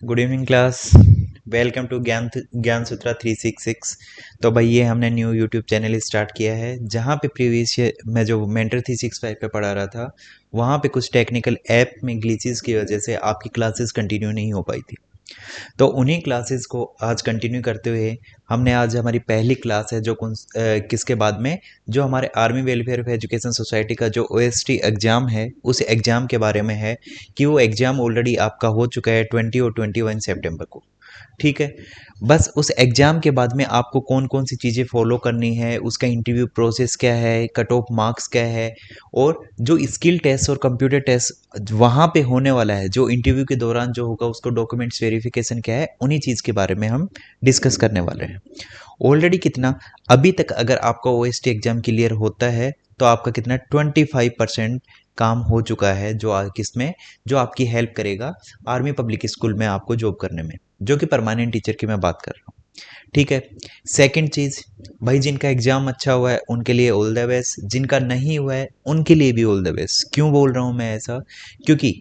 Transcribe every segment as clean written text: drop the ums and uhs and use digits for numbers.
Good evening class. Welcome to Gyan Sutra 366। तो भाई ये हमने न्यू यूट्यूब चैनल स्टार्ट किया है जहाँ पे प्रीवियस मैं जो मेंटर 365 पे पढ़ा रहा था वहाँ पे कुछ टेक्निकल ऐप में ग्लिचेस की वजह से आपकी क्लासेस कंटिन्यू नहीं हो पाई थी। तो उन्हीं क्लासेस को आज कंटिन्यू करते हुए हमने आज हमारी पहली क्लास है जो किसके बाद में जो हमारे army welfare of education society का जो ओएसटी एग्ज़ाम है उस एग्ज़ाम के बारे में है कि वो एग्ज़ाम ऑलरेडी आपका हो चुका है 20 और 21 सितंबर को। ठीक है। बस उस एग्ज़ाम के बाद में आपको कौन-कौन सी चीज़ें फ़ॉलो करनी है, उसका इंटरव्यू प्रोसेस क्या है, कट ऑफ मार्क्स क्या है और जो स्किल टेस्ट और कंप्यूटर टेस्ट वहाँ पे होने वाला है, जो इंटरव्यू के दौरान जो होगा उसको डॉक्यूमेंट्स वेरिफिकेशन क्या है, उन्हीं चीज़ के बारे में हम डिस्कस करने वाले हैं। ऑलरेडी कितना अभी तक अगर आपका ओएसटी एग्ज़ाम क्लियर होता है तो आपका कितना 25% काम हो चुका है जो किसमें जो आपकी हेल्प करेगा आर्मी पब्लिक स्कूल में आपको जॉब करने में, जो कि परमानेंट टीचर की मैं बात कर रहा हूँ। ठीक है। सेकंड चीज़, भाई जिनका एग्ज़ाम अच्छा हुआ है उनके लिए ऑल द बेस्ट, जिनका नहीं हुआ है उनके लिए भी ऑल द बेस्ट। क्यों बोल रहा हूँ मैं ऐसा? क्योंकि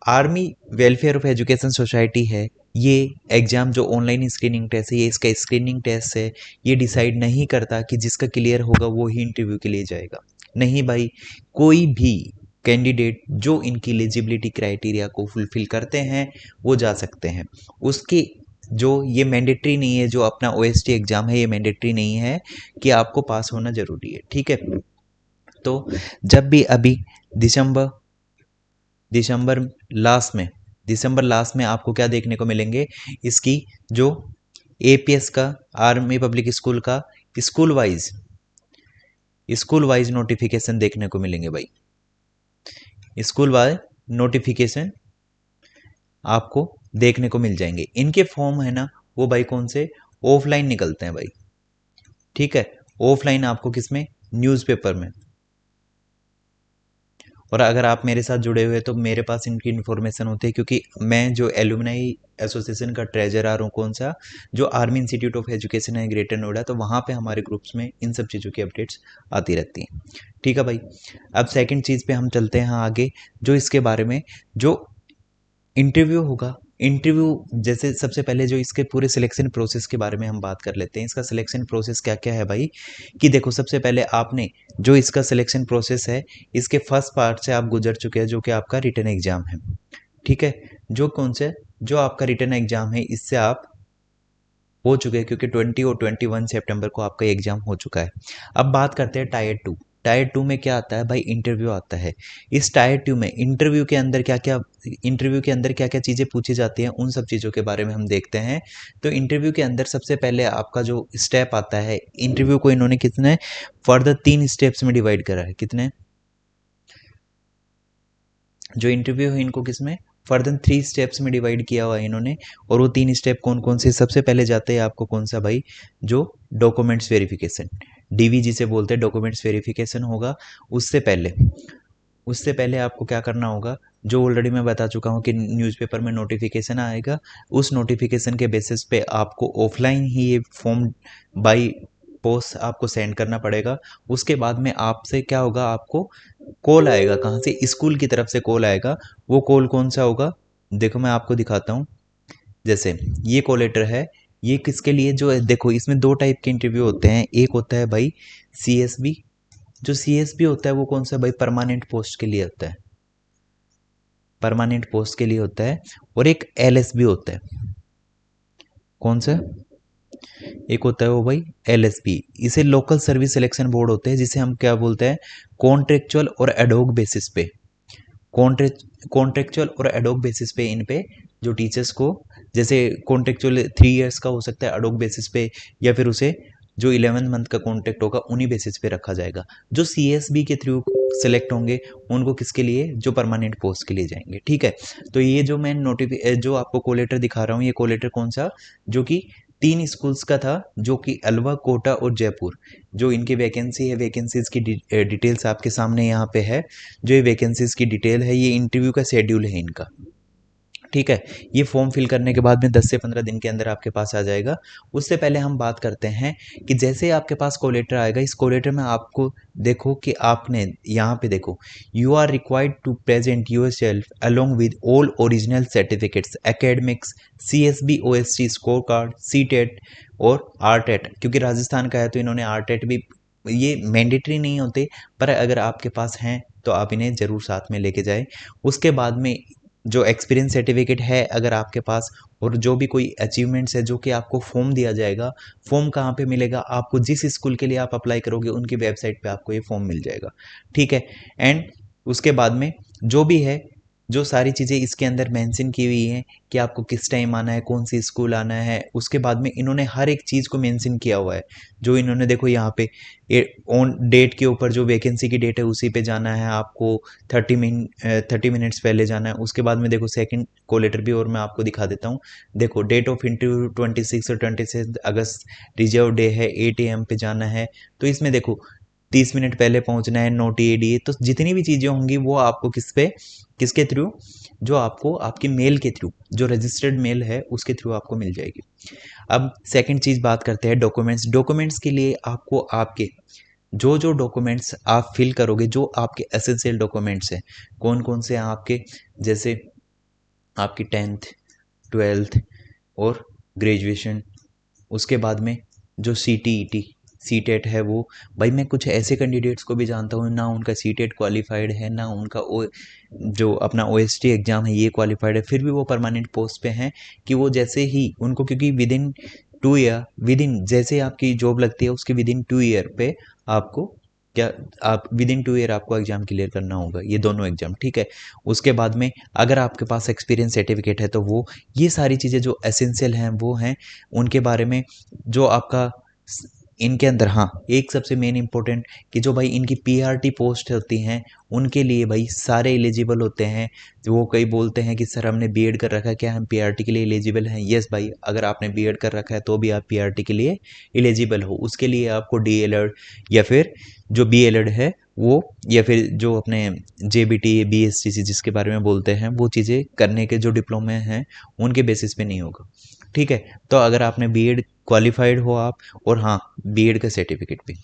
army welfare of education society है, ये एग्ज़ाम जो ऑनलाइन स्क्रीनिंग टेस्ट है, ये इसका स्क्रीनिंग टेस्ट है, ये डिसाइड नहीं करता कि जिसका क्लियर होगा वो ही इंटरव्यू के लिए जाएगा। नहीं भाई, कोई भी कैंडिडेट जो इनकी एलिजिबिलिटी क्राइटेरिया को फुलफ़िल करते हैं वो जा सकते हैं। उसके जो ये मैंडेटरी नहीं है, जो अपना ओएसटी एग्ज़ाम है ये मैंडेटरी नहीं है कि आपको पास होना ज़रूरी है। ठीक है। तो जब भी अभी दिसंबर दिसंबर लास्ट में दिसंबर लास्ट में आपको क्या देखने को मिलेंगे, इसकी जो एपीएस का आर्मी पब्लिक स्कूल का स्कूल वाइज नोटिफिकेशन देखने को मिलेंगे भाई। स्कूल वाइज नोटिफिकेशन आपको देखने को मिल जाएंगे। इनके फॉर्म है ना वो भाई कौन से ऑफलाइन निकलते हैं भाई। ठीक है। ऑफलाइन आपको किसमें, न्यूज़पेपर में। और अगर आप मेरे साथ जुड़े हुए तो मेरे पास इनकी इन्फॉर्मेशन होती है, क्योंकि मैं जो एलुमनाई एसोसिएशन का ट्रेजरर हूँ, कौन सा, जो आर्मी इंस्टीट्यूट ऑफ एजुकेशन है ग्रेटर नोएडा, तो वहाँ पे हमारे ग्रुप्स में इन सब चीज़ों की अपडेट्स आती रहती हैं। ठीक है भाई। अब सेकंड चीज़ पे हम चलते हैं आगे, जो इसके बारे में जो इंटरव्यू होगा। इंटरव्यू जैसे सबसे पहले जो इसके पूरे सिलेक्शन प्रोसेस के बारे में हम बात कर लेते हैं। इसका सिलेक्शन प्रोसेस क्या क्या है भाई, कि देखो सबसे पहले आपने जो इसका सिलेक्शन प्रोसेस है इसके फर्स्ट पार्ट से आप गुजर चुके हैं, जो कि आपका रिटन एग्जाम है। ठीक है। जो कौन से जो आपका रिटन एग्जाम है इससे आप हो चुके हैं, क्योंकि 20 और 21 सितंबर को आपका एग्जाम हो चुका है। अब बात करते हैं टायर 2। टायर 2 में क्या आता है भाई, इंटरव्यू आता है। इस टायर 2 में इंटरव्यू के अंदर क्या क्या चीज़ें पूछी जाती हैं उन सब चीज़ों के बारे में हम देखते हैं। तो इंटरव्यू के अंदर सबसे पहले आपका जो स्टेप आता है, इंटरव्यू को इन्होंने कितने फर्दर 3 स्टेप्स में डिवाइड करा है। कितने जो इंटरव्यू है इनको किसमें फर्दर 3 स्टेप्स में डिवाइड किया हुआ है इन्होंने। और वो 3 स्टेप कौन कौन से, सबसे पहले जाते हैं आपको कौन सा भाई, जो डॉक्यूमेंट्स वेरिफिकेशन, डीवीजी से बोलते हैं, डॉक्यूमेंट्स वेरिफिकेशन होगा। उससे पहले आपको क्या करना होगा, जो ऑलरेडी मैं बता चुका हूँ कि न्यूज़पेपर में नोटिफिकेशन आएगा, उस नोटिफिकेशन के बेसिस पे आपको ऑफलाइन ही ये फॉर्म बाई पोस्ट आपको सेंड करना पड़ेगा। उसके बाद में आपसे क्या होगा, आपको कॉल आएगा, कहाँ से, स्कूल की तरफ से कॉल आएगा। वो कॉल कौन सा होगा, देखो मैं आपको दिखाता हूँ। जैसे ये कॉल लेटर है, ये किसके लिए, जो है देखो इसमें 2 टाइप के इंटरव्यू होते हैं। एक होता है भाई सीएसबी, जो सीएसबी होता है वो कौन सा भाई, परमानेंट पोस्ट के लिए होता है, परमानेंट पोस्ट के लिए होता है। और एक एलएसबी होता है, कौन सा, एक होता है वो भाई एलएसबी, इसे लोकल सर्विस सिलेक्शन बोर्ड होते हैं, जिसे हम क्या बोलते हैं, कॉन्ट्रेक्चुअल और एडोक बेसिस पे, कॉन्ट्रेक्चुअल और एडोक बेसिस पे इन पे जो टीचर्स को, जैसे कॉन्ट्रेक्चुअल 3 इयर्स का हो सकता है एडोक बेसिस पे, या फिर उसे जो 11 मंथ का कॉन्ट्रैक्ट होगा उन्हीं बेसिस पे रखा जाएगा। जो सीएसबी के थ्रू सेलेक्ट होंगे उनको किसके लिए, जो परमानेंट पोस्ट के लिए जाएंगे। ठीक है। तो ये जो मैं जो आपको कोलेटर दिखा रहा हूँ, ये कोलेटर कौन सा, जो कि 3 स्कूल्स का था, जो कि अलवा, कोटा और जयपुर, जो इनकी वैकेंसी है, वैकेंसीज की डिटेल्स आपके सामने यहाँ पे है। जो ये वैकेंसीज की डिटेल है, ये इंटरव्यू का शेड्यूल है इनका। ठीक है। ये फॉर्म फिल करने के बाद में 10 से 15 दिन के अंदर आपके पास आ जाएगा। उससे पहले हम बात करते हैं कि जैसे आपके पास कॉल लेटर आएगा, इस कॉल लेटर में आपको देखो कि आपने यहाँ पे देखो, you are required to present yourself along with all original certificates academics, CSB OST score card, CTET और RTET। क्योंकि राजस्थान का है तो इन्होंने RTET भी, ये मैंडेटरी नहीं होते, पर अगर आपके पास हैं तो आप इन्हें ज़रूर साथ में लेके जाएं। उसके बाद में जो एक्सपीरियंस सर्टिफिकेट है अगर आपके पास, और जो भी कोई अचीवमेंट्स है, जो कि आपको फॉर्म दिया जाएगा। फॉर्म कहाँ पे मिलेगा आपको? जिस स्कूल के लिए आप अप्लाई करोगे उनकी वेबसाइट पे आपको ये फॉर्म मिल जाएगा, ठीक है। एंड उसके बाद में जो भी है, जो सारी चीज़ें इसके अंदर मेंशन की हुई हैं कि आपको किस टाइम आना है, कौन सी स्कूल आना है, उसके बाद में इन्होंने हर एक चीज़ को मेंशन किया हुआ है। जो इन्होंने देखो यहाँ पे ऑन डेट के ऊपर जो वैकेंसी की डेट है उसी पे जाना है आपको, 30 मिनट्स पहले जाना है। उसके बाद में देखो सेकंड कॉल लेटर भी और मैं आपको दिखा देता हूँ। देखो डेट ऑफ इंटरव्यू 26 और 26 अगस्त, रिजर्व डे है, 8 AM पे जाना है। तो इसमें देखो 30 मिनट पहले पहुंचना है, नो TADA। तो जितनी भी चीज़ें होंगी वो आपको किसके थ्रू, जो आपको आपके मेल के थ्रू, जो रजिस्टर्ड मेल है उसके थ्रू आपको मिल जाएगी। अब सेकंड चीज़ बात करते हैं डॉक्यूमेंट्स। डॉक्यूमेंट्स के लिए आपको आपके जो डॉक्यूमेंट्स आप फिल करोगे, जो आपके एसेंशियल डॉक्यूमेंट्स हैं, कौन कौन से हैं आपके, जैसे आपकी 10th 12th और ग्रेजुएशन। उसके बाद में जो CTET CTET है वो, भाई मैं कुछ ऐसे कैंडिडेट्स को भी जानता हूँ ना उनका CTET क्वालिफाइड है, ना उनका जो अपना OST एग्ज़ाम है ये क्वालिफाइड है, फिर भी वो परमानेंट पोस्ट पे हैं। कि वो जैसे ही उनको, क्योंकि विद इन जैसे आपकी जॉब लगती है उसके विद इन 2 ईयर पे आपको क्या, आप विद इन 2 ईयर आपको एग्ज़ाम क्लियर करना होगा, ये दोनों एग्ज़ाम, ठीक है। उसके बाद में अगर आपके पास एक्सपीरियंस सर्टिफिकेट है तो वो, ये सारी चीज़ें जो एसेंशियल हैं वो हैं। उनके बारे में जो आपका इनके अंदर, हाँ एक सबसे मेन इंपॉर्टेंट, कि जो भाई इनकी PRT पोस्ट होती हैं उनके लिए भाई सारे एलिजिबल होते हैं। वो कई बोलते हैं कि सर हमने B.Ed कर रखा है, क्या हम PRT के लिए एलिजिबल हैं? यस भाई, अगर आपने B.Ed कर रखा है तो भी आप PRT के लिए एलिजिबल हो। उसके लिए आपको DLED या फिर जो BLED है वो, या फिर जो अपने JBT BSTC जिसके बारे में बोलते हैं, वो चीज़ें करने के जो डिप्लोमे हैं उनके बेसिस पे नहीं होगा, ठीक है। तो अगर आपने B.Ed क्वालिफाइड हो आप, और हाँ B.Ed का सर्टिफिकेट भी,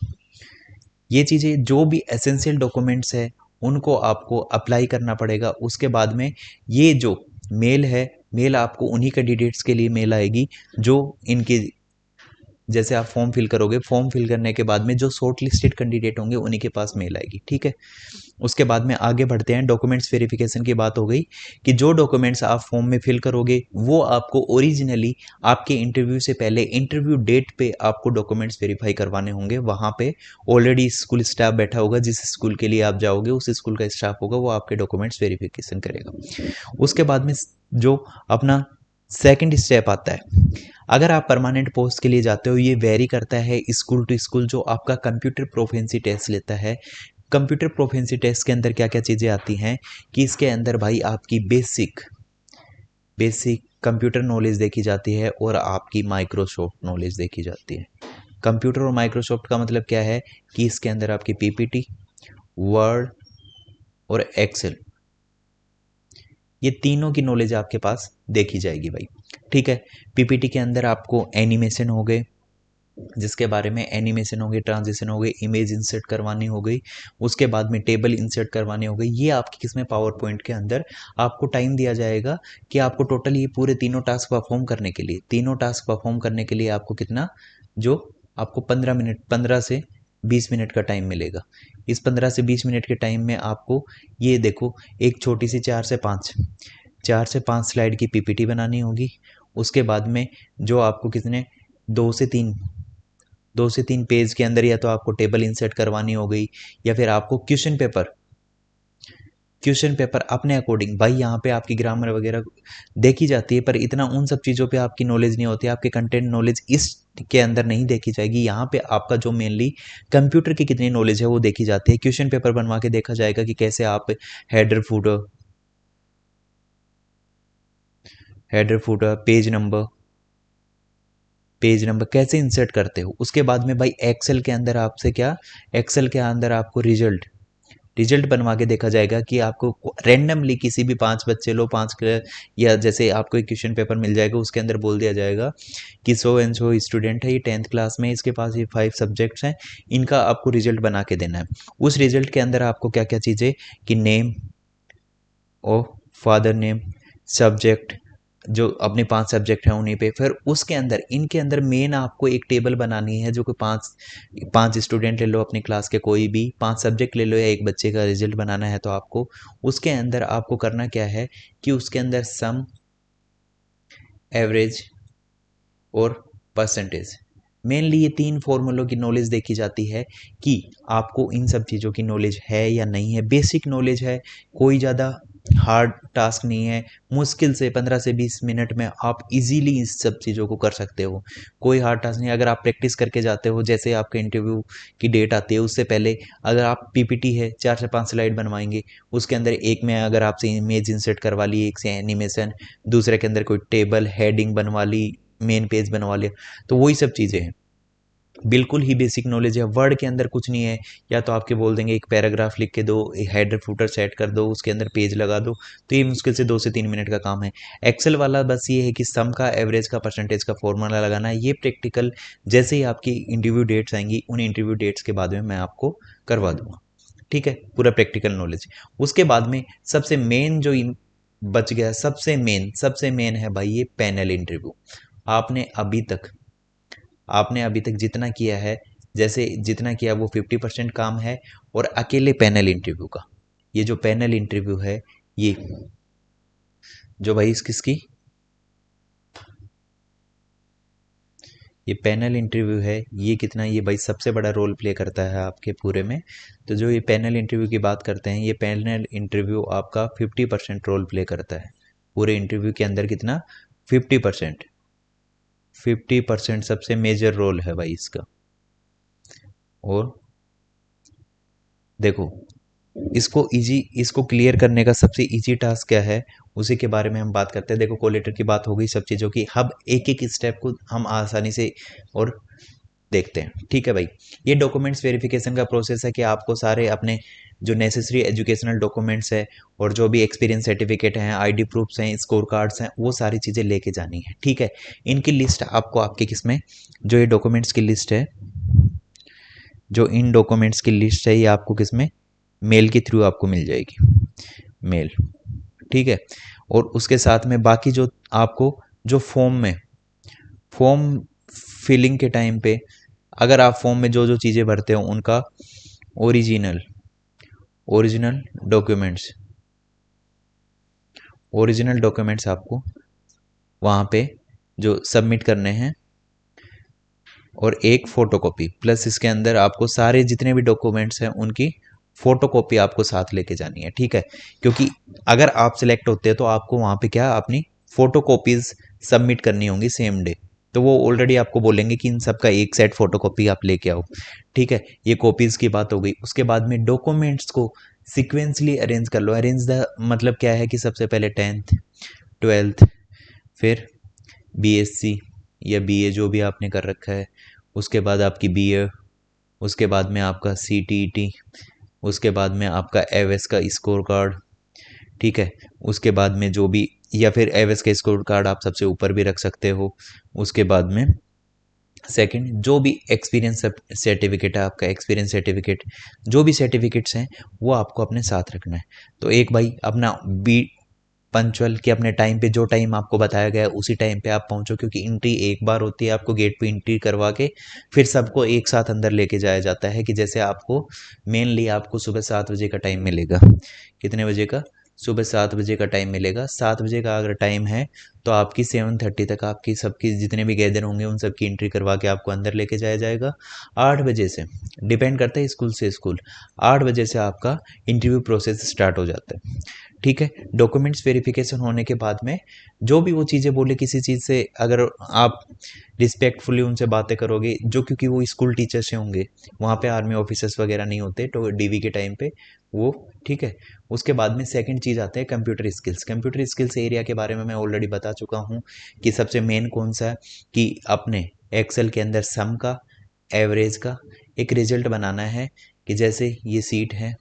ये चीज़ें जो भी एसेंशियल डॉक्यूमेंट्स है उनको आपको अप्लाई करना पड़ेगा। उसके बाद में ये जो मेल है, मेल आपको उन्हीं कैंडिडेट्स के लिए मेल आएगी जो इनके, जैसे आप फॉर्म फिल करोगे, फॉर्म फिल करने के बाद में जो शॉर्ट लिस्टेड कैंडिडेट होंगे उन्हीं के पास मेल आएगी, ठीक है। उसके बाद में आगे बढ़ते हैं। डॉक्यूमेंट्स वेरिफिकेशन की बात हो गई कि जो डॉक्यूमेंट्स आप फॉर्म में फिल करोगे वो आपको ओरिजिनली आपके इंटरव्यू से पहले, इंटरव्यू डेट पे आपको डॉक्यूमेंट्स वेरीफाई करवाने होंगे। वहाँ पे ऑलरेडी स्कूल स्टाफ बैठा होगा, जिस स्कूल के लिए आप जाओगे उस स्कूल का स्टाफ होगा, वो आपके डॉक्यूमेंट्स वेरिफिकेशन करेगा। उसके बाद में जो अपना सेकंड स्टेप आता है, अगर आप परमानेंट पोस्ट के लिए जाते हो, ये वेरी करता है स्कूल टू स्कूल, जो आपका कंप्यूटर प्रोफिशिएंसी टेस्ट लेता है। कंप्यूटर प्रोफिशिएंसी टेस्ट के अंदर क्या क्या चीज़ें आती हैं कि इसके अंदर भाई आपकी बेसिक कंप्यूटर नॉलेज देखी जाती है और आपकी माइक्रोसॉफ्ट नॉलेज देखी जाती है। कंप्यूटर और माइक्रोसॉफ्ट का मतलब क्या है कि इसके अंदर आपकी PPT, वर्ड और एक्सेल, ये तीनों की नॉलेज आपके पास देखी जाएगी भाई, ठीक है। PPT के अंदर आपको एनिमेशन हो गए, जिसके बारे में एनिमेशन हो गई, ट्रांजिशन हो गई, इमेज इंसर्ट करवानी हो गई, उसके बाद में टेबल इंसर्ट करवानी हो गई। ये आपकी किसमें, पावर पॉइंट के अंदर आपको टाइम दिया जाएगा कि आपको टोटल ये पूरे तीनों टास्क परफॉर्म करने के लिए, आपको कितना, जो आपको 15 से 20 मिनट का टाइम मिलेगा। इस 15 से 20 मिनट के टाइम में आपको ये देखो, एक छोटी सी 4 से 5 स्लाइड की PPT बनानी होगी। उसके बाद में जो आपको कितने, 2 से 3 पेज के अंदर या तो आपको टेबल इंसर्ट करवानी हो गई, या फिर आपको क्वेश्चन पेपर अपने अकॉर्डिंग, भाई यहाँ पे आपकी ग्रामर वगैरह देखी जाती है, पर इतना उन सब चीज़ों पे आपकी नॉलेज नहीं होती, आपके कंटेंट नॉलेज इस के अंदर नहीं देखी जाएगी। यहाँ पे आपका जो मेनली कंप्यूटर की कितनी नॉलेज है वो देखी जाती है। क्वेश्चन पेपर बनवा के देखा जाएगा कि कैसे आप हेडर फूटर पेज नंबर कैसे इंसर्ट करते हो। उसके बाद में भाई एक्सेल के अंदर आपको रिजल्ट रिजल्ट बनवा के देखा जाएगा कि आपको रैंडमली किसी भी 5 बच्चे लो, 5 या जैसे आपको एक क्वेश्चन पेपर मिल जाएगा, उसके अंदर बोल दिया जाएगा कि सो एंड सो स्टूडेंट है, ये 10th क्लास में, इसके पास ये 5 सब्जेक्ट्स हैं, इनका आपको रिजल्ट बना के देना है। उस रिजल्ट के अंदर आपको क्या क्या चीज़ें कि नेम और फादर नेम, सब्जेक्ट, जो अपने 5 सब्जेक्ट हैं उन्हीं पे, फिर उसके अंदर इनके अंदर मेन आपको एक टेबल बनानी है जो कि 5 स्टूडेंट ले लो अपनी क्लास के, कोई भी 5 सब्जेक्ट ले लो या एक बच्चे का रिजल्ट बनाना है, तो आपको उसके अंदर आपको करना क्या है कि उसके अंदर सम, एवरेज और परसेंटेज, मेनली ये 3 फॉर्मूलों की नॉलेज देखी जाती है कि आपको इन सब चीज़ों की नॉलेज है या नहीं है। बेसिक नॉलेज है, कोई ज़्यादा हार्ड टास्क नहीं है, मुश्किल से 15 से 20 मिनट में आप इजीली इस सब चीज़ों को कर सकते हो, कोई हार्ड टास्क नहीं है। अगर आप प्रैक्टिस करके जाते हो, जैसे आपके इंटरव्यू की डेट आती है उससे पहले अगर आप पीपीटी है 4 से 5 स्लाइड बनवाएंगे, उसके अंदर एक में अगर आपसे इमेज इंसर्ट करवा ली, एक से एनिमेशन, दूसरे के अंदर कोई टेबल हेडिंग बनवा ली, मेन पेज बनवा लिया, तो वही सब चीज़ें हैं, बिल्कुल ही बेसिक नॉलेज है। वर्ड के अंदर कुछ नहीं है, या तो आपके बोल देंगे एक पैराग्राफ लिख के दो, हेडर फुटर सेट कर दो, उसके अंदर पेज लगा दो, तो ये मुश्किल से 2 से 3 मिनट का काम है। एक्सेल वाला बस ये है कि सम का, एवरेज का, परसेंटेज का फॉर्मूला लगाना है। ये प्रैक्टिकल जैसे ही आपकी इंटरव्यू डेट्स आएंगी, उन इंटरव्यू डेट्स के बाद में मैं आपको करवा दूंगा, ठीक है, पूरा प्रैक्टिकल नॉलेज। उसके बाद में सबसे मेन जो बच गया, सबसे मेन है भाई ये पैनल इंटरव्यू। आपने अभी तक आपने अभी तक जितना किया है, जैसे जितना किया वो 50% काम है, और अकेले पैनल इंटरव्यू का, ये जो पैनल इंटरव्यू है, ये जो भाई इस किसकी, ये पैनल इंटरव्यू है, ये कितना, ये भाई सबसे बड़ा रोल प्ले करता है आपके पूरे में। तो जो ये पैनल इंटरव्यू की बात करते हैं, ये पैनल इंटरव्यू आपका 50% रोल प्ले करता है पूरे इंटरव्यू के अंदर। कितना? 50%। 50% सबसे मेजर रोल है भाई इसका। और देखो, इसको क्लियर करने का सबसे इजी टास्क क्या है, उसी के बारे में हम बात करते हैं। देखो, कोलेटर की बात हो गई, सब चीज़ों की। अब एक एक स्टेप को हम आसानी से और देखते हैं, ठीक है भाई। ये डॉक्यूमेंट्स वेरिफिकेशन का प्रोसेस है कि आपको सारे अपने जो नेसेसरी एजुकेशनल डॉक्यूमेंट्स है, और जो भी एक्सपीरियंस सर्टिफिकेट हैं, आईडी प्रूफ्स हैं, स्कोर कार्ड्स हैं, वो सारी चीज़ें लेके जानी है, ठीक है। इनकी लिस्ट आपको आपके किसमें, जो ये डॉक्यूमेंट्स की लिस्ट है, जो इन डॉक्यूमेंट्स की लिस्ट है, ये आपको किसमें, मेल के थ्रू आपको मिल जाएगी, मेल, ठीक है। और उसके साथ में बाकी जो आपको जो फॉर्म फिलिंग के टाइम पे, अगर आप फॉर्म में जो जो चीज़ें भरते हो उनका ओरिजिनल डॉक्यूमेंट्स आपको वहाँ पे जो सबमिट करने हैं, और एक फ़ोटोकॉपी, प्लस इसके अंदर आपको सारे जितने भी डॉक्यूमेंट्स हैं उनकी फ़ोटोकॉपी आपको साथ लेके जानी है, ठीक है। क्योंकि अगर आप सिलेक्ट होते हैं तो आपको वहाँ पे क्या, अपनी फ़ोटोकॉपीज़ सबमिट करनी होंगी सेम डे। तो वो ऑलरेडी आपको बोलेंगे कि इन सब का एक सेट फ़ोटोकॉपी आप लेके आओ, ठीक है। ये कॉपीज़ की बात हो गई। उसके बाद में डॉक्यूमेंट्स को सिक्वेंसली अरेंज कर लो। अरेंज द मतलब क्या है कि सबसे पहले 10th 12th, फिर बीएससी या बीए जो भी आपने कर रखा है, उसके बाद आपकी बीए, उसके बाद में आपका सीटीईटी, उसके बाद में आपका एवएस का स्कोर कार्ड, ठीक है। उसके बाद में जो भी, या फिर एवएस का स्कोर कार्ड आप सबसे ऊपर भी रख सकते हो। उसके बाद में सेकंड, जो भी एक्सपीरियंस सर्टिफिकेट है आपका, एक्सपीरियंस सर्टिफिकेट, जो भी सर्टिफिकेट्स हैं वो आपको अपने साथ रखना है। तो एक भाई अपना बी पंचुअल कि अपने टाइम पे, जो टाइम आपको बताया गया है उसी टाइम पे आप पहुंचो, क्योंकि एंट्री एक बार होती है, आपको गेट पे एंट्री करवा के फिर सबको एक साथ अंदर लेके जाया जाता है। कि जैसे आपको मेनली आपको सुबह 7 बजे का टाइम मिलेगा। कितने बजे का? सुबह 7 बजे का टाइम मिलेगा। 7 बजे का अगर टाइम है तो आपकी 7:30 तक आपकी सबकी जितने भी गैदर होंगे उन सबकी एंट्री करवा के आपको अंदर लेके जाया जाएगा। 8 बजे से, डिपेंड करता है स्कूल से स्कूल, 8 बजे से आपका इंटरव्यू प्रोसेस स्टार्ट हो जाता है, ठीक है। डॉक्यूमेंट्स वेरिफिकेशन होने के बाद में जो भी वो चीज़ें बोले, किसी चीज़ से अगर आप रिस्पेक्टफुली उनसे बातें करोगे, जो क्योंकि वो स्कूल टीचर से होंगे, वहाँ पे आर्मी ऑफिसर्स वगैरह नहीं होते तो डीवी के टाइम पे वो, ठीक है। उसके बाद में सेकंड चीज़ आते हैं computer skills. Computer skills area के बारे में मैं ऑलरेडी बता चुका हूँ कि सबसे मेन कौन सा है, कि अपने एक्सेल के अंदर सम का, एवरेज का एक रिजल्ट बनाना है। कि जैसे ये सीट है,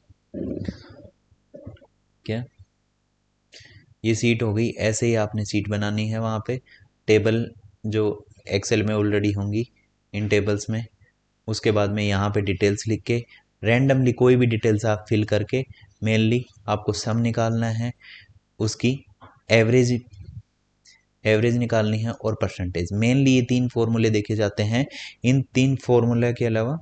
क्या, ये सीट हो गई। ऐसे ही आपने सीट बनानी है वहाँ पे, टेबल जो एक्सेल में ऑलरेडी होंगी इन टेबल्स में। उसके बाद में यहाँ पे डिटेल्स लिख के रैंडमली कोई भी डिटेल्स आप फिल करके, मेनली आपको सम निकालना है, उसकी एवरेज एवरेज निकालनी है और परसेंटेज। मेनली ये तीन फॉर्मूले देखे जाते हैं। इन तीन फॉर्मूला के अलावा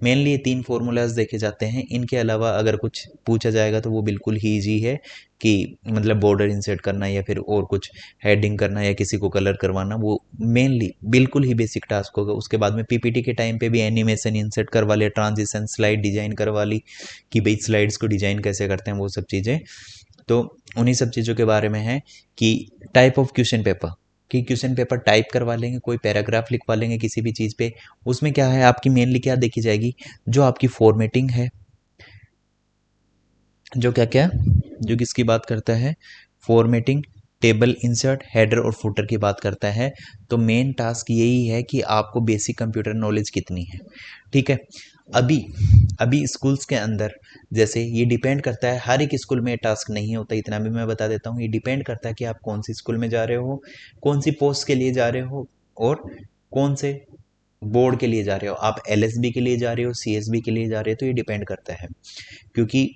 मेनली ये तीन फार्मूलाज देखे जाते हैं। इनके अलावा अगर कुछ पूछा जाएगा तो वो बिल्कुल ही ईजी है कि मतलब बॉर्डर इंसर्ट करना या फिर और कुछ हेडिंग करना या किसी को कलर करवाना, वो मेनली बिल्कुल ही बेसिक टास्क होगा। उसके बाद में पीपीटी के टाइम पे भी एनिमेशन इंसर्ट करवा लिया, ट्रांजिशन स्लाइड डिजाइन करवा ली कि भाई स्लाइड्स को डिजाइन कैसे करते हैं, वो सब चीज़ें। तो उन्हीं सब चीज़ों के बारे में है कि टाइप ऑफ क्वेश्चन पेपर, कि क्वेश्चन पेपर टाइप करवा लेंगे, कोई पैराग्राफ लिखवा लेंगे किसी भी चीज़ पे। उसमें क्या है, आपकी मेनली क्या देखी जाएगी, जो आपकी फॉर्मेटिंग है, जो क्या क्या जो किसकी बात करता है, फॉर्मेटिंग, टेबल इंसर्ट, हेडर और फुटर की बात करता है। तो मेन टास्क यही है कि आपको बेसिक कंप्यूटर नॉलेज कितनी है। ठीक है। अभी अभी स्कूल्स के अंदर जैसे ये डिपेंड करता है, हर एक स्कूल में टास्क नहीं होता, इतना भी मैं बता देता हूँ। ये डिपेंड करता है कि आप कौन सी स्कूल में जा रहे हो, कौन सी पोस्ट के लिए जा रहे हो, और कौन से बोर्ड के लिए जा रहे हो। आप एलएसबी के लिए जा रहे हो, सीएसबी के लिए जा रहे हो, तो ये डिपेंड करता है, क्योंकि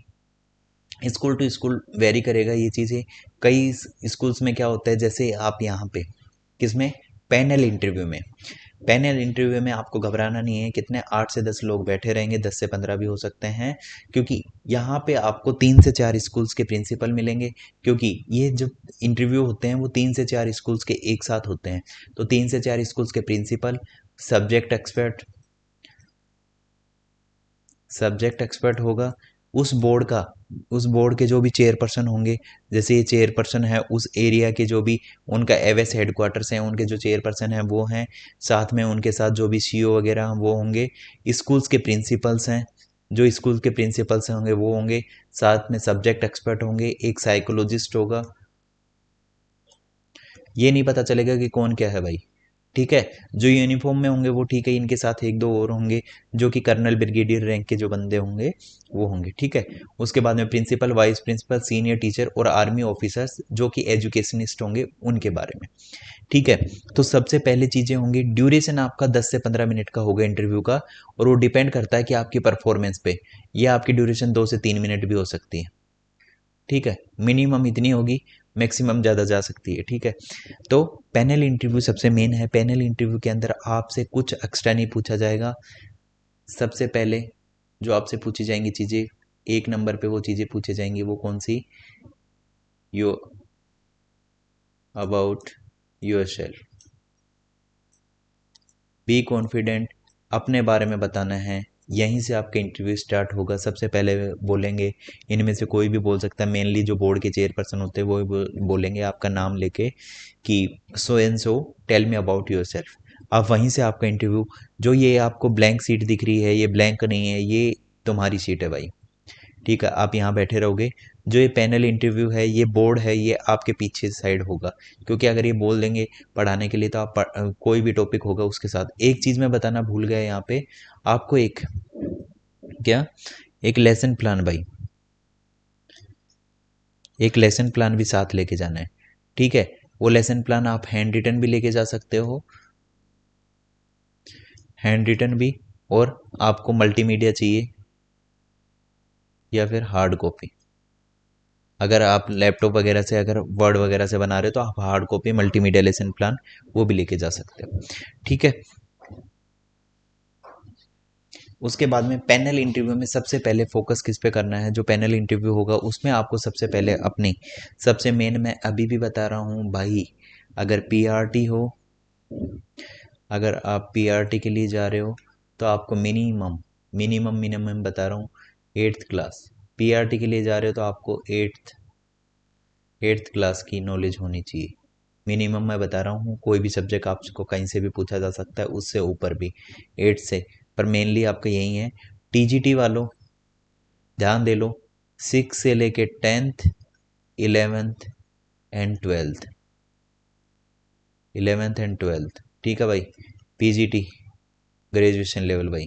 स्कूल टू स्कूल वेरी करेगा ये चीज़ें। कई स्कूल्स में क्या होता है, जैसे आप यहाँ पे किसमें, पैनल इंटरव्यू में, पैनल इंटरव्यू में आपको घबराना नहीं है। कितने, 8 से 10 लोग बैठे रहेंगे, 10 से 15 भी हो सकते हैं, क्योंकि यहाँ पे आपको 3 से 4 स्कूल्स के प्रिंसिपल मिलेंगे। क्योंकि ये जो इंटरव्यू होते हैं वो 3 से 4 स्कूल्स के एक साथ होते हैं। तो 3 से 4 स्कूल्स के principal, subject expert, subject expert होगा उस बोर्ड का, उस बोर्ड के जो भी चेयरपर्सन होंगे, जैसे ये चेयरपर्सन है उस एरिया के, जो भी उनका एवएस हेडक्वार्टर्स हैं, उनके जो चेयरपर्सन हैं वो हैं, साथ में उनके साथ जो भी सीईओ वगैरह हैं वो होंगे, स्कूल्स के प्रिंसिपल्स हैं, जो स्कूल के प्रिंसिपल्स होंगे वो होंगे, साथ में सब्जेक्ट एक्सपर्ट होंगे, एक साइकोलॉजिस्ट होगा। ये नहीं पता चलेगा कि कौन क्या है भाई। ठीक है। जो यूनिफॉर्म में होंगे वो ठीक है, इनके साथ एक दो और होंगे जो कि कर्नल ब्रिगेडियर रैंक के जो बंदे होंगे वो होंगे। ठीक है। उसके बाद में principal, vice principal, senior teacher और आर्मी ऑफिसर्स जो कि एजुकेशनिस्ट होंगे उनके बारे में। ठीक है। तो सबसे पहले चीज़ें होंगी, ड्यूरेशन आपका 10 से 15 मिनट का होगा इंटरव्यू का, और वो डिपेंड करता है कि आपकी परफॉर्मेंस पे। ये आपकी ड्यूरेशन 2 से 3 मिनट भी हो सकती है। ठीक है। मिनिमम इतनी होगी, मैक्सिमम ज़्यादा जा सकती है। ठीक है। तो पैनल इंटरव्यू सबसे मेन है। पैनल इंटरव्यू के अंदर आपसे कुछ एक्स्ट्रा नहीं पूछा जाएगा। सबसे पहले जो आपसे पूछी जाएंगी चीज़ें, एक नंबर पे वो चीज़ें पूछी जाएंगी, वो कौन सी, you about yourself, be confident, अपने बारे में बताना है। यहीं से आपका इंटरव्यू स्टार्ट होगा। सबसे पहले बोलेंगे, इनमें से कोई भी बोल सकता है, मेनली जो बोर्ड के चेयरपर्सन होते हैं वो बोलेंगे आपका नाम लेके कि so and so tell me about yourself. अब वहीं से आपका इंटरव्यू, जो ये आपको ब्लैंक सीट दिख रही है ये ब्लैंक नहीं है, ये तुम्हारी सीट है भाई। ठीक है। आप यहाँ बैठे रहोगे। जो ये पैनल इंटरव्यू है, ये बोर्ड है, ये आपके पीछे साइड होगा, क्योंकि अगर ये बोल देंगे पढ़ाने के लिए तो आप कोई भी टॉपिक होगा उसके साथ। एक चीज़ मैं बताना भूल गया यहाँ पे, आपको एक क्या, एक लेसन प्लान भाई, एक लेसन प्लान भी साथ लेके जाना है। ठीक है। वो लेसन प्लान आप हैंड रिटन भी लेके जा सकते हो, हैंड रिटन भी, और आपको मल्टीमीडिया चाहिए या फिर हार्ड कॉपी। अगर आप लैपटॉप वगैरह से, अगर वर्ड वगैरह से बना रहे हो तो आप hard copy multimedia lesson plan वो भी लेके जा सकते हो। ठीक है। उसके बाद में पैनल इंटरव्यू में सबसे पहले फोकस किस पे करना है, जो पैनल इंटरव्यू होगा उसमें आपको सबसे पहले अपनी, सबसे मेन मैं अभी भी बता रहा हूँ भाई, अगर पीआरटी हो, अगर आप पीआरटी के लिए जा रहे हो तो आपको मिनिमम मिनिमम बता रहा हूँ, 8th क्लास। पीआरटी के लिए जा रहे हो तो आपको 8th क्लास की नॉलेज होनी चाहिए। मिनिमम मैं बता रहा हूँ, कोई भी सब्जेक्ट आपको कहीं से भी पूछा जा सकता है, उससे ऊपर भी 8 से, पर मेनली आपका यही है। टीजीटी वालों ध्यान दे लो, 6 से लेके 10th, 11th and 12th, 11th and 12th। ठीक है भाई। पीजीटी ग्रेजुएशन लेवल भाई,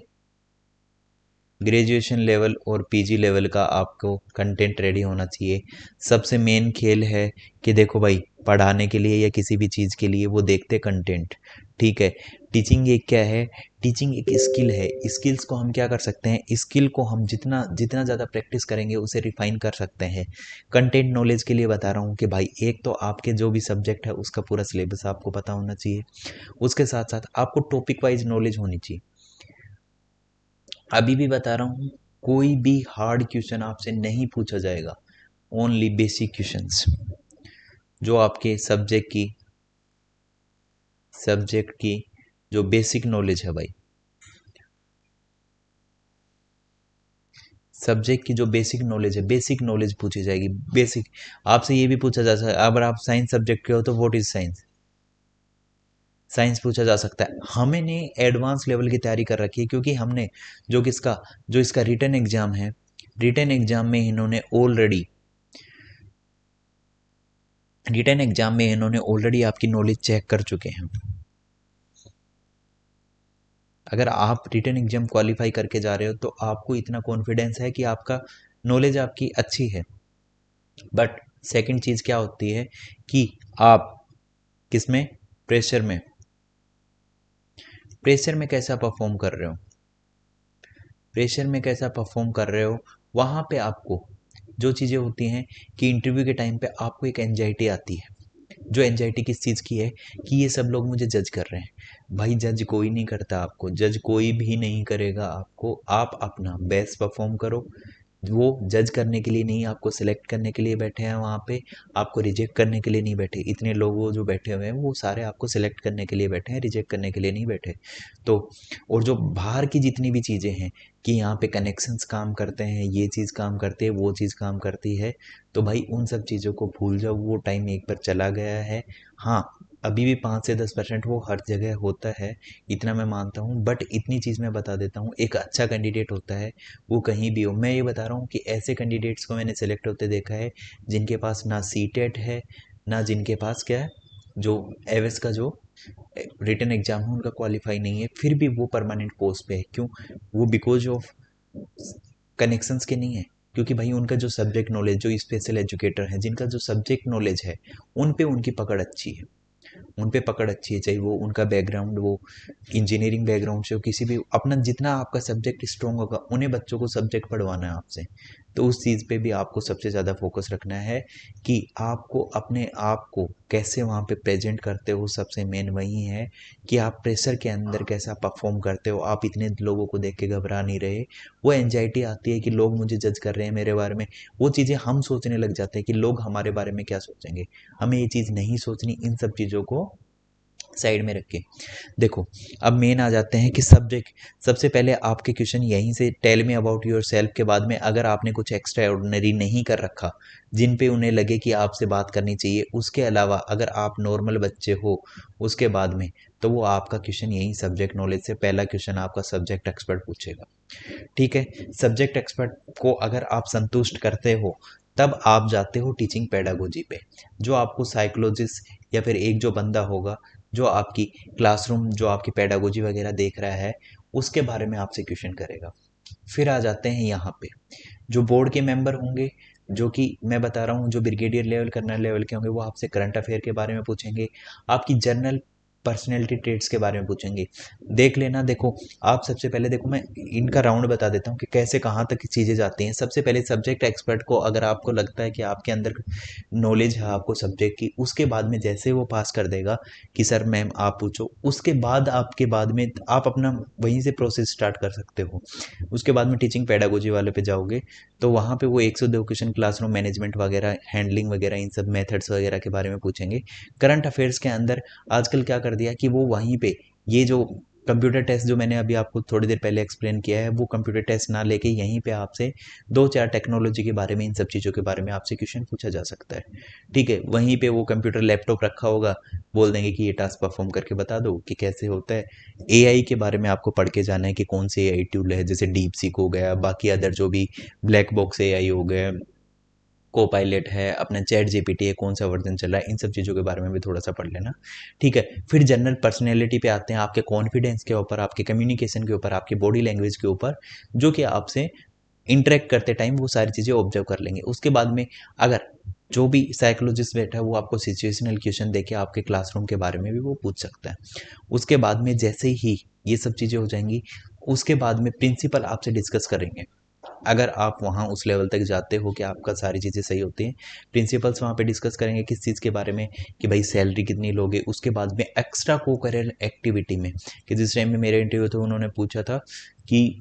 ग्रेजुएशन लेवल और पीजी लेवल का आपको कंटेंट रेडी होना चाहिए। सबसे मेन खेल है कि देखो भाई, पढ़ाने के लिए या किसी भी चीज़ के लिए वो देखते कंटेंट, ठीक है। टीचिंग एक क्या है, टीचिंग एक स्किल है। स्किल्स को हम क्या कर सकते हैं, स्किल को हम जितना जितना ज़्यादा प्रैक्टिस करेंगे उसे रिफाइन कर सकते हैं। कंटेंट नॉलेज के लिए बता रहा हूँ कि भाई, एक तो आपके जो भी सब्जेक्ट है उसका पूरा सिलेबस आपको पता होना चाहिए, उसके साथ साथ आपको टॉपिक वाइज नॉलेज होनी चाहिए। अभी भी बता रहा हूँ, कोई भी हार्ड क्वेश्चन आपसे नहीं पूछा जाएगा, ओनली बेसिक क्वेश्चंस जो आपके सब्जेक्ट की जो बेसिक नॉलेज है भाई, सब्जेक्ट की जो बेसिक नॉलेज है, बेसिक नॉलेज पूछी जाएगी। बेसिक आपसे ये भी पूछा जा सकता है, अगर आप साइंस सब्जेक्ट के हो तो व्हाट इज साइंस, साइंस पूछा जा सकता है। हमने एडवांस लेवल की तैयारी कर रखी है, क्योंकि हमने जो इसका रिटन एग्जाम है, रिटन एग्जाम में इन्होंने ऑलरेडी आपकी नॉलेज चेक कर चुके हैं। अगर आप रिटन एग्जाम क्वालिफाई करके जा रहे हो तो आपको इतना कॉन्फिडेंस है कि आपका नॉलेज आपकी अच्छी है। बट सेकंड चीज़ क्या होती है कि आप किसमें, प्रेशर में कैसा परफॉर्म कर रहे हो, वहाँ पे आपको जो चीज़ें होती हैं कि इंटरव्यू के टाइम पे आपको एक एंजाइटी आती है। जो एंजाइटी किस चीज़ की है, कि ये सब लोग मुझे जज कर रहे हैं। भाई, जज कोई नहीं करता आपको, जज कोई भी नहीं करेगा आपको। आप अपना बेस्ट परफॉर्म करो। वो जज करने के लिए नहीं, आपको सिलेक्ट करने के लिए बैठे हैं वहाँ पे, आपको रिजेक्ट करने के लिए नहीं बैठे। इतने लोग वो जो बैठे हुए हैं वो सारे आपको सिलेक्ट करने के लिए बैठे हैं, रिजेक्ट करने के लिए नहीं बैठे। तो और जो बाहर की जितनी भी चीज़ें हैं कि यहाँ पे कनेक्शंस काम करते हैं, ये चीज़ काम करती है, वो चीज़ काम करती है, तो भाई उन सब चीज़ों को भूल जाओ, वो टाइम एक बार चला गया है। हाँ, अभी भी 5 से 10% वो हर जगह होता है, इतना मैं मानता हूँ। बट इतनी चीज़ मैं बता देता हूँ, एक अच्छा कैंडिडेट होता है वो कहीं भी हो। मैं ये बता रहा हूँ कि ऐसे कैंडिडेट्स को मैंने सेलेक्ट होते देखा है जिनके पास ना सीटेट है, ना जिनके पास क्या है, जो एवेस का जो रिटन एग्जाम है उनका क्वालिफाई नहीं है, फिर भी वो परमानेंट पोस्ट पे है। क्यों? वो बिकॉज ऑफ कनेक्शंस के नहीं है, क्योंकि भाई उनका जो सब्जेक्ट नॉलेज, जो स्पेशल एजुकेटर हैं जिनका जो सब्जेक्ट नॉलेज है, उन पे उनकी पकड़ अच्छी है, उन पे पकड़ अच्छी है। चाहे वो उनका बैकग्राउंड, वो इंजीनियरिंग बैकग्राउंड से हो, किसी भी अपना जितना आपका सब्जेक्ट स्ट्रॉन्ग होगा, उन्हें बच्चों को सब्जेक्ट पढ़वाना है आपसे। तो उस चीज़ पे भी आपको सबसे ज़्यादा फोकस रखना है कि आपको अपने आप को कैसे वहाँ पे प्रेजेंट करते हो। सबसे मेन वही है कि आप प्रेशर के अंदर कैसा परफॉर्म करते हो। आप इतने लोगों को देख के घबरा नहीं रहे। वो एंजाइटी आती है कि लोग मुझे जज कर रहे हैं मेरे बारे में, वो चीज़ें हम सोचने लग जाते हैं कि लोग हमारे बारे में क्या सोचेंगे। हमें ये चीज़ नहीं सोचनी। इन सब चीज़ों को साइड में रख के देखो, अब मेन आ जाते हैं कि सब्जेक्ट। सबसे पहले आपके क्वेश्चन यहीं से tell me about yourself के बाद में, अगर आपने कुछ एक्स्ट्रा ऑर्डिनरी नहीं कर रखा जिन पे उन्हें लगे कि आपसे बात करनी चाहिए, उसके अलावा अगर आप नॉर्मल बच्चे हो उसके बाद में, तो वो आपका क्वेश्चन यहीं सब्जेक्ट नॉलेज से पहला क्वेश्चन आपका सब्जेक्ट एक्सपर्ट पूछेगा। ठीक है, सब्जेक्ट एक्सपर्ट को अगर आप संतुष्ट करते हो, तब आप जाते हो टीचिंग पेडागोजी पे, जो आपको साइकोलॉजिस्ट या फिर एक जो बंदा होगा जो आपकी क्लासरूम, जो आपकी पेडागोजी वगैरह देख रहा है, उसके बारे में आपसे क्वेश्चन करेगा। फिर आ जाते हैं यहाँ पे, जो बोर्ड के मेंबर होंगे, जो कि मैं बता रहा हूँ, जो ब्रिगेडियर लेवल, कर्नल लेवल के होंगे, वो आपसे करंट अफेयर के बारे में पूछेंगे, आपकी जनरल पर्सनैलिटी ट्रेड्स के बारे में पूछेंगे। देख लेना, देखो आप सबसे पहले देखो, मैं इनका राउंड बता देता हूँ कि कैसे कहाँ तक चीज़ें जाती हैं। सबसे पहले सब्जेक्ट एक्सपर्ट को, अगर आपको लगता है कि आपके अंदर नॉलेज है आपको सब्जेक्ट की, उसके बाद में जैसे वो पास कर देगा कि सर मैम आप पूछो, उसके बाद आपके बाद में आप अपना वहीं से प्रोसेस स्टार्ट कर सकते हो। उसके बाद में टीचिंग पेडागोजी वाले पे जाओगे, तो वहाँ पे वो 102 क्वेश्चन क्लासरूम मैनेजमेंट वगैरह, हैंडलिंग वगैरह, इन सब मेथड्स वगैरह के बारे में पूछेंगे। करंट अफेयर्स के अंदर आजकल क्या कर दिया कि वो वहीं पे ये जो कंप्यूटर टेस्ट जो मैंने अभी आपको थोड़ी देर पहले एक्सप्लेन किया है, वो कंप्यूटर टेस्ट ना लेके यहीं पे आपसे 2-4 टेक्नोलॉजी के बारे में, इन सब चीज़ों के बारे में आपसे क्वेश्चन पूछा जा सकता है। ठीक है, वहीं पे वो कंप्यूटर लैपटॉप रखा होगा, बोल देंगे कि ये टास्क परफॉर्म करके बता दो कि कैसे होता है। एआई के बारे में आपको पढ़ के जाना है कि कौन से एआई टूल है, जैसे डीप सीक हो गया, बाकी अदर जो भी ब्लैक बॉक्स एआई हो गया, को पायलट है, अपना चैट जीपीटी है, कौन सा वर्जन चल रहा है, इन सब चीज़ों के बारे में भी थोड़ा सा पढ़ लेना। ठीक है, फिर जनरल पर्सनैलिटी पे आते हैं, आपके कॉन्फिडेंस के ऊपर, आपके कम्युनिकेशन के ऊपर, आपकी बॉडी लैंग्वेज के ऊपर, जो कि आपसे इंटरेक्ट करते टाइम वो सारी चीज़ें ऑब्जर्व कर लेंगे। उसके बाद में अगर जो भी साइकोलॉजिस्ट बैठा है वो आपको सिचुएशनल क्वेश्चन देके आपके क्लासरूम के बारे में भी वो पूछ सकता है। उसके बाद में जैसे ही ये सब चीज़ें हो जाएंगी, उसके बाद में प्रिंसिपल आपसे डिस्कस करेंगे। अगर आप वहाँ उस लेवल तक जाते हो कि आपका सारी चीज़ें सही होती हैं, प्रिंसिपल्स वहाँ पे डिस्कस करेंगे किस चीज़ के बारे में, कि भाई सैलरी कितनी लोगे। उसके बाद में एक्स्ट्रा को करिकुलर एक्टिविटी में, कि जिस टाइम में मेरा इंटरव्यू था उन्होंने पूछा था कि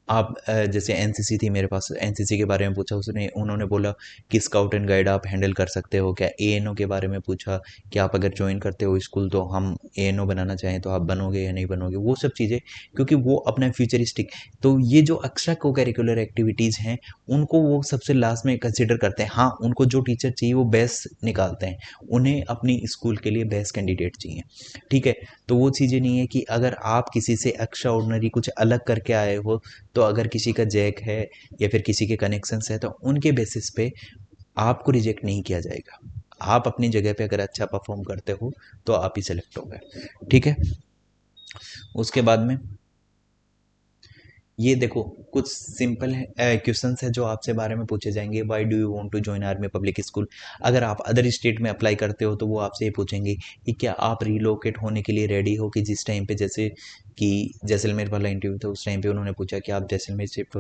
आप जैसे एनसीसी थी मेरे पास, एनसीसी के बारे में पूछा, उसने उन्होंने बोला कि स्काउट एंड गाइड आप हैंडल कर सकते हो क्या। एएनओ के बारे में पूछा कि आप अगर ज्वाइन करते हो स्कूल तो हम एएनओ बनाना चाहें तो आप बनोगे या नहीं बनोगे, वो सब चीज़ें, क्योंकि वो अपना फ्यूचरिस्टिक। तो ये जो एक्स्ट्रा को करिकुलर एक्टिविटीज़ हैं उनको वो सबसे लास्ट में कंसिडर करते हैं। हाँ, उनको जो टीचर चाहिए वो बेस्ट निकालते हैं, उन्हें अपनी स्कूल के लिए बेस्ट कैंडिडेट चाहिए। ठीक है, तो वो चीज़ें नहीं है कि अगर आप किसी से एक्स्ट्रा ऑर्डिनरी कुछ अलग करके आए हो, तो अगर किसी का जैक है या फिर किसी के कनेक्शंस है तो उनके बेसिस पे आपको रिजेक्ट नहीं किया जाएगा। आप अपनी जगह पे अगर अच्छा परफॉर्म करते हो तो आप ही सेलेक्ट हो गए। ठीक है, उसके बाद में ये देखो कुछ सिंपल क्वेश्चंस है जो आपसे बारे में पूछे जाएंगे। Why do you want to join army public school. अगर आप अदर स्टेट में अप्लाई करते हो तो वो आपसे ये पूछेंगे कि क्या आप रिलोकेट होने के लिए रेडी हो, कि जिस टाइम पे जैसे कि जैसलमेर वाला इंटरव्यू था उस टाइम पे उन्होंने पूछा कि आप जैसलमेर शिफ्ट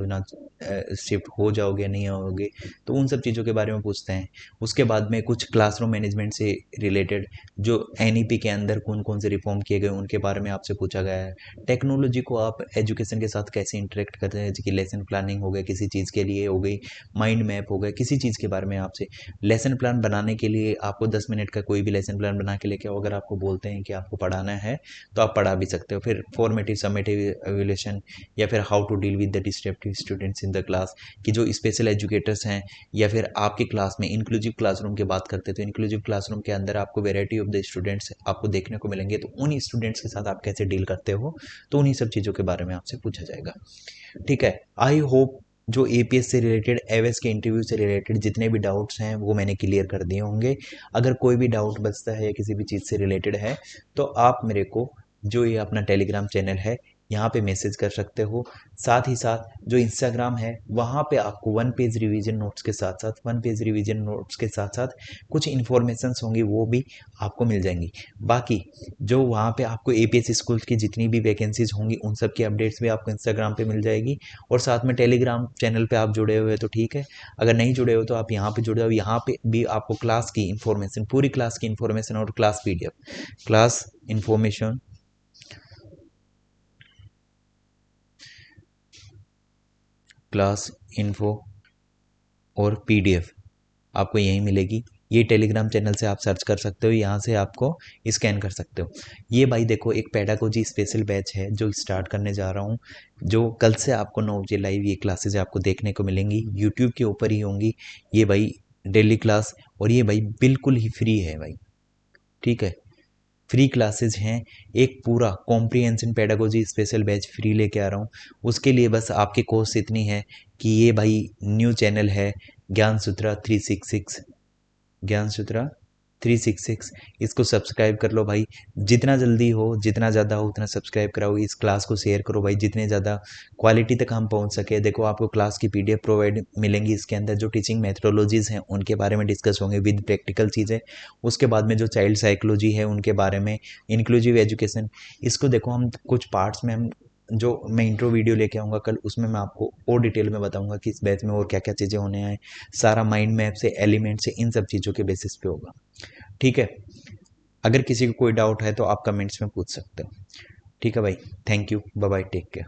हो जाओगे या नहीं होगे, तो उन सब चीज़ों के बारे में पूछते हैं। उसके बाद में कुछ क्लासरूम मैनेजमेंट से रिलेटेड जो एनईपी के अंदर कौन कौन से रिफॉर्म किए गए उनके बारे में आपसे पूछा गया है। टेक्नोलॉजी को आप एजुकेशन के साथ कैसे इंटरेक्ट करते हैं, जैसे कि लेसन प्लानिंग हो गया किसी चीज़ के लिए, हो गई माइंड मैप हो गया किसी चीज़ के बारे में आपसे। लेसन प्लान बनाने के लिए आपको 10 मिनट का कोई भी लेसन प्लान बना के लेके आओ, अगर आपको बोलते हैं कि आपको पढ़ाना है तो आप पढ़ा भी सकते हो। फिर फॉर्मेटिव समेटिव एवेल्यूशन, या फिर how to deal with the disruptive students in the class, कि जो स्पेशल एजुकेटर्स हैं या फिर आपकी क्लास में इंक्लूसिव क्लासरूम की बात करते हैं तो इंक्लूसिव क्लासरूम के अंदर आपको वेराइटी ऑफ द स्टूडेंट्स आपको देखने को मिलेंगे, तो उन स्टूडेंट्स के साथ आप कैसे डील करते हो, तो उन्हीं सब चीज़ों के बारे में आपसे पूछा जाएगा। ठीक है, आई होप जो एपीएस से रिलेटेड, एवएस के इंटरव्यू से रिलेटेड जितने भी डाउट्स हैं वो मैंने क्लियर कर दिए होंगे। अगर कोई भी डाउट बचता है या किसी भी चीज़ से रिलेटेड है तो आप मेरे को जो ये अपना टेलीग्राम चैनल है यहाँ पे मैसेज कर सकते हो। साथ ही साथ जो इंस्टाग्राम है वहाँ पे आपको वन पेज रिवीजन नोट्स के साथ साथ कुछ इन्फॉर्मेशंस होंगी वो भी आपको मिल जाएंगी। बाकी जो वहाँ पे आपको एपीएस स्कूल की जितनी भी वैकेंसीज होंगी उन सब की अपडेट्स भी आपको इंस्टाग्राम पे मिल जाएगी। और साथ में टेलीग्राम चैनल पे आप जुड़े हुए तो ठीक है, अगर नहीं जुड़े हो तो आप यहाँ पे जुड़े हो। यहाँ पे भी आपको क्लास की इन्फॉर्मेशन, पूरी क्लास की इन्फॉर्मेशन और class PDF, class information, class info और पीडीएफ आपको यहीं मिलेगी। ये टेलीग्राम चैनल से आप सर्च कर सकते हो, यहाँ से आपको स्कैन कर सकते हो। ये भाई देखो एक पेडागोजी स्पेशल बैच है जो स्टार्ट करने जा रहा हूँ, जो कल से आपको 9 बजे लाइव ये क्लासेज आपको देखने को मिलेंगी, यूट्यूब के ऊपर ही होंगी ये भाई डेली क्लास। और ये भाई बिल्कुल ही फ्री है भाई, ठीक है, फ्री क्लासेज हैं। एक पूरा comprehension pedagogy special batch free लेके आ रहा हूँ। उसके लिए बस आपकी कोर्स इतनी है कि ये भाई न्यू चैनल है ज्ञान सूत्रा 366, ज्ञान सूत्रा 366, इसको सब्सक्राइब कर लो भाई। जितना जल्दी हो जितना ज़्यादा हो उतना सब्सक्राइब कराओ, इस क्लास को शेयर करो भाई, जितने ज़्यादा क्वालिटी तक हम पहुंच सके। देखो आपको क्लास की पीडीएफ प्रोवाइड मिलेंगी, इसके अंदर जो टीचिंग मेथोडोलॉजीज़ हैं उनके बारे में डिस्कस होंगे विद प्रैक्टिकल चीज़ें। उसके बाद में जो चाइल्ड साइकोलॉजी है उनके बारे में, इंक्लूसिव एजुकेशन, इसको देखो हम कुछ पार्ट्स में हम जो मैं इंट्रो वीडियो लेके आऊँगा कल, उसमें मैं आपको और डिटेल में बताऊँगा कि इस बैच में और क्या क्या चीज़ें होने हैं। सारा माइंड मैप से, एलिमेंट से, इन सब चीज़ों के बेसिस पे होगा। ठीक है, अगर किसी को कोई डाउट है तो आप कमेंट्स में पूछ सकते हो। ठीक है भाई, thank you, bye bye, take care.